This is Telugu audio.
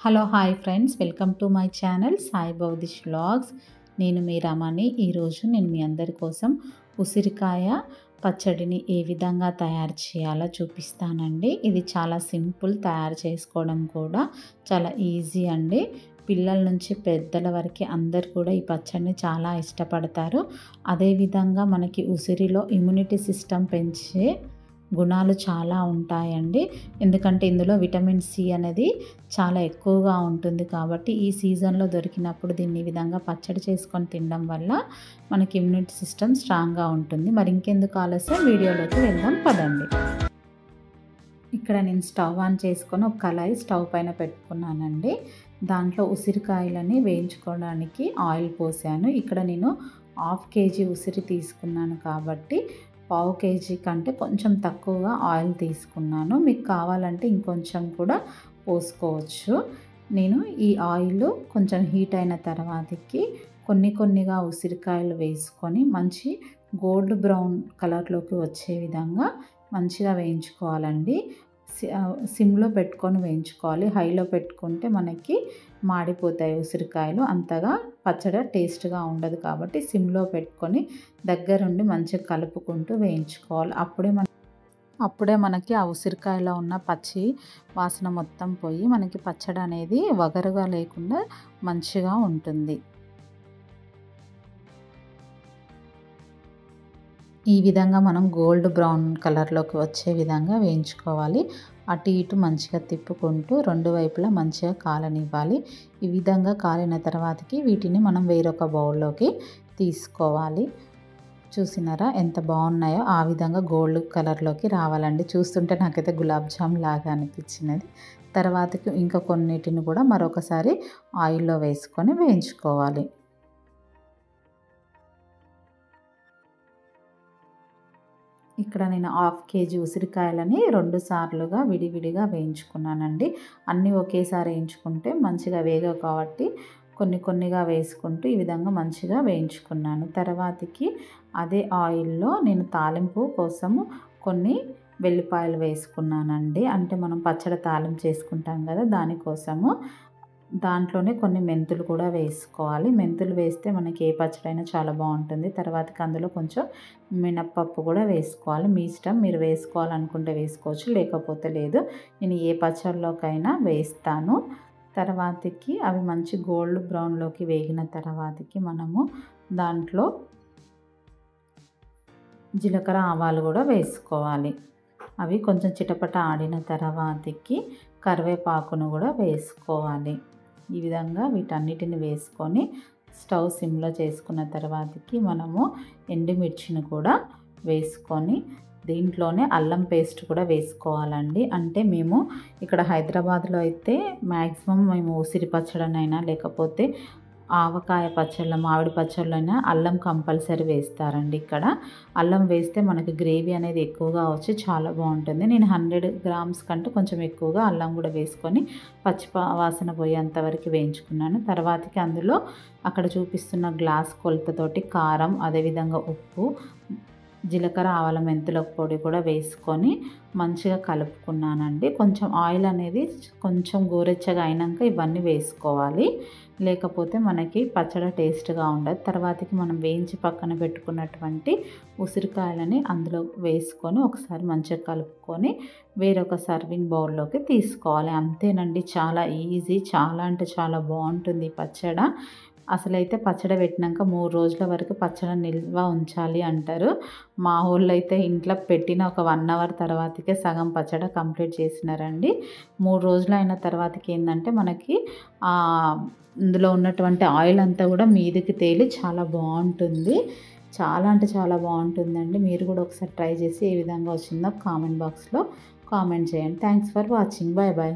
Hello hi friends, welcome to my channel Sai Bhavadeesh vlogs. నేను మీ రమణి. ఈరోజు నేను మీ అందరి కోసం ఉసిరికాయ పచ్చడిని ఏ విధంగా తయారు చేయాలో చూపిస్తానండి. ఇది చాలా సింపుల్, తయారు చేసుకోవడం కూడా చాలా ఈజీ అండి. పిల్లల నుంచి పెద్దల వరకు అందరు కూడా ఈ పచ్చడిని చాలా ఇష్టపడతారు. అదేవిధంగా మనకి ఉసిరిలో ఇమ్యూనిటీ సిస్టమ్ పెంచే గుణాలు చాలా ఉంటాయండి. ఎందుకంటే ఇందులో విటమిన్ సి అనేది చాలా ఎక్కువగా ఉంటుంది కాబట్టి ఈ సీజన్లో దొరికినప్పుడు దీన్ని ఈ విధంగా పచ్చడి చేసుకొని తినడం వల్ల మనకి ఇమ్యూనిటీ సిస్టమ్ స్ట్రాంగ్గా ఉంటుంది. మరి ఇంకెందుకు ఆలస్యం, వీడియోలోకి వెళ్దాం పదండి. ఇక్కడ నేను స్టవ్ ఆన్ చేసుకొని ఒక కళాయి స్టవ్ పైన పెట్టుకున్నానండి. దాంట్లో ఉసిరికాయలని వేయించుకోవడానికి ఆయిల్ పోసాను. ఇక్కడ నేను 1/2 కేజీ ఉసిరి తీసుకున్నాను కాబట్టి 1/2 కేజీ కంటే కొంచెం తక్కువగా ఆయిల్ తీసుకున్నాను. మీకు కావాలంటే ఇంకొంచెం కూడా పోసుకోవచ్చు. నేను ఈ ఆయిల్ కొంచెం హీట్ అయిన తర్వాతకి కొన్నిగా ఉసిరికాయలు వేసుకొని మంచి గోల్డ్ బ్రౌన్ కలర్లోకి వచ్చే విధంగా మంచిగా వేయించుకోవాలండి. సిమ్లో పెట్టుకొని వేయించుకోవాలి. హైలో పెట్టుకుంటే మనకి మాడిపోతాయి ఉసిరికాయలు, అంతగా పచ్చడి టేస్ట్గా ఉండదు. కాబట్టి సిమ్లో పెట్టుకొని దగ్గరుండి మంచిగా కలుపుకుంటూ వేయించుకోవాలి. అప్పుడే మనకి ఆ ఉసిరికాయలో ఉన్న పచ్చి వాసన మొత్తం పోయి మనకి పచ్చడి అనేది వగరుగా లేకుండా మంచిగా ఉంటుంది. ఈ విధంగా మనం గోల్డ్ బ్రౌన్ కలర్లోకి వచ్చే విధంగా వేయించుకోవాలి. అటు ఇటు మంచిగా తిప్పుకుంటూ రెండు వైపులా మంచిగా కాలనివ్వాలి. ఈ విధంగా కాలిన తర్వాతకి వీటిని మనం వేరొక బౌల్లోకి తీసుకోవాలి. చూసినారా ఎంత బాగున్నాయో? ఆ విధంగా గోల్డ్ కలర్లోకి రావాలండి. చూస్తుంటే నాకైతే గులాబ్ జామ్ లాగా అనిపించినది. తర్వాతకి ఇంకా కొన్నిటిని కూడా మరొకసారి ఆయిల్లో వేసుకొని వేయించుకోవాలి. ఇక్కడ నేను 1/2 కేజీ ఉసిరికాయలని 2 సార్లుగా విడివిడిగా వేయించుకున్నానండి. అన్నీ ఒకేసారి వేయించుకుంటే మంచిగా వేగవు కాబట్టి కొన్నిగా వేసుకుంటూ ఈ విధంగా మంచిగా వేయించుకున్నాను. తర్వాతకి అదే ఆయిల్లో నేను తాలింపు కోసము కొన్ని వెల్లిపాయలు వేసుకున్నానండి. అంటే మనం పచ్చడి తాలింపు చేసుకుంటాం కదా, దానికోసము. దాంట్లోనే కొన్ని మెంతులు కూడా వేసుకోవాలి. మెంతులు వేస్తే మనకి ఏ పచ్చడైనా చాలా బాగుంటుంది. తర్వాతకి అందులో కొంచెం మినప్పప్పు కూడా వేసుకోవాలి. మీ ఇష్టం, మీరు వేసుకోవాలనుకుంటే వేసుకోవచ్చు, లేకపోతే లేదు. నేను ఏ పచ్చడిలోకైనా వేస్తాను. తర్వాతకి అవి మంచి గోల్డ్ బ్రౌన్లోకి వేగిన తర్వాతకి మనము దాంట్లో జీలకర్ర ఆవాలు కూడా వేసుకోవాలి. అవి కొంచెం చిటపట ఆడిన తర్వాతకి కరివేపాకును కూడా వేసుకోవాలి. ఈ విధంగా వీటన్నిటిని వేసుకొని స్టవ్ సిమ్లో చేసుకున్న తర్వాతకి మనము ఎండుమిర్చిని కూడా వేసుకొని దీంట్లోనే అల్లం పేస్ట్ కూడా వేసుకోవాలండి. అంటే మేము ఇక్కడ హైదరాబాద్లో అయితే మ్యాక్సిమం మేము ఉసిరి పచ్చడినైనా లేకపోతే ఆవకాయ పచ్చళ్ళ, మామిడి పచ్చళ్ళైనా అల్లం కంపల్సరీ వేస్తారండి. ఇక్కడ అల్లం వేస్తే మనకి గ్రేవీ అనేది ఎక్కువగా వచ్చి చాలా బాగుంటుంది. నేను 100 గ్రామ్స్ కంటే కొంచెం ఎక్కువగా అల్లం కూడా వేసుకొని పచ్చి వాసన పోయేంత వరకు వేయించుకున్నాను. తర్వాతకి అందులో అక్కడ చూపిస్తున్న గ్లాస్ కొలతతోటి కారం, అదేవిధంగా ఉప్పు, జీలకర్ర, ఆవాల, మెంతుల పొడి కూడా వేసుకొని మంచిగా కలుపుకున్నానండి. కొంచెం ఆయిల్ అనేది కొంచెం గోరెచ్చగా అయినాక ఇవన్నీ వేసుకోవాలి, లేకపోతే మనకి పచ్చడి టేస్ట్గా ఉండదు. తర్వాతకి మనం వేయించి పక్కన పెట్టుకున్నటువంటి ఉసిరికాయలని అందులో వేసుకొని ఒకసారి మంచిగా కలుపుకొని వేరొక సర్వింగ్ బౌల్లోకి తీసుకోవాలి. అంతేనండి, చాలా ఈజీ, చాలా అంటే చాలా బాగుంటుంది ఈ పచ్చడి. అసలైతే పచ్చడి పెట్టినాక 3 రోజుల వరకు పచ్చడి నిల్వ ఉంచాలి అంటారు. మా ఊళ్ళో అయితే ఇంట్లో పెట్టిన ఒక 1 అవర్ తర్వాతకే సగం పచ్చడి కంప్లీట్ చేసినారండి. 3 రోజులు అయిన తర్వాతకి ఏంటంటే మనకి ఇందులో ఉన్నటువంటి ఆయిల్ అంతా కూడా మీదికి తేలి చాలా బాగుంటుంది. చాలా అంటే చాలా బాగుంటుందండి. మీరు కూడా ఒకసారి ట్రై చేసి ఏ విధంగా వచ్చిందో కామెంట్ బాక్స్లో కామెంట్ చేయండి. Thanks for watching. Bye bye.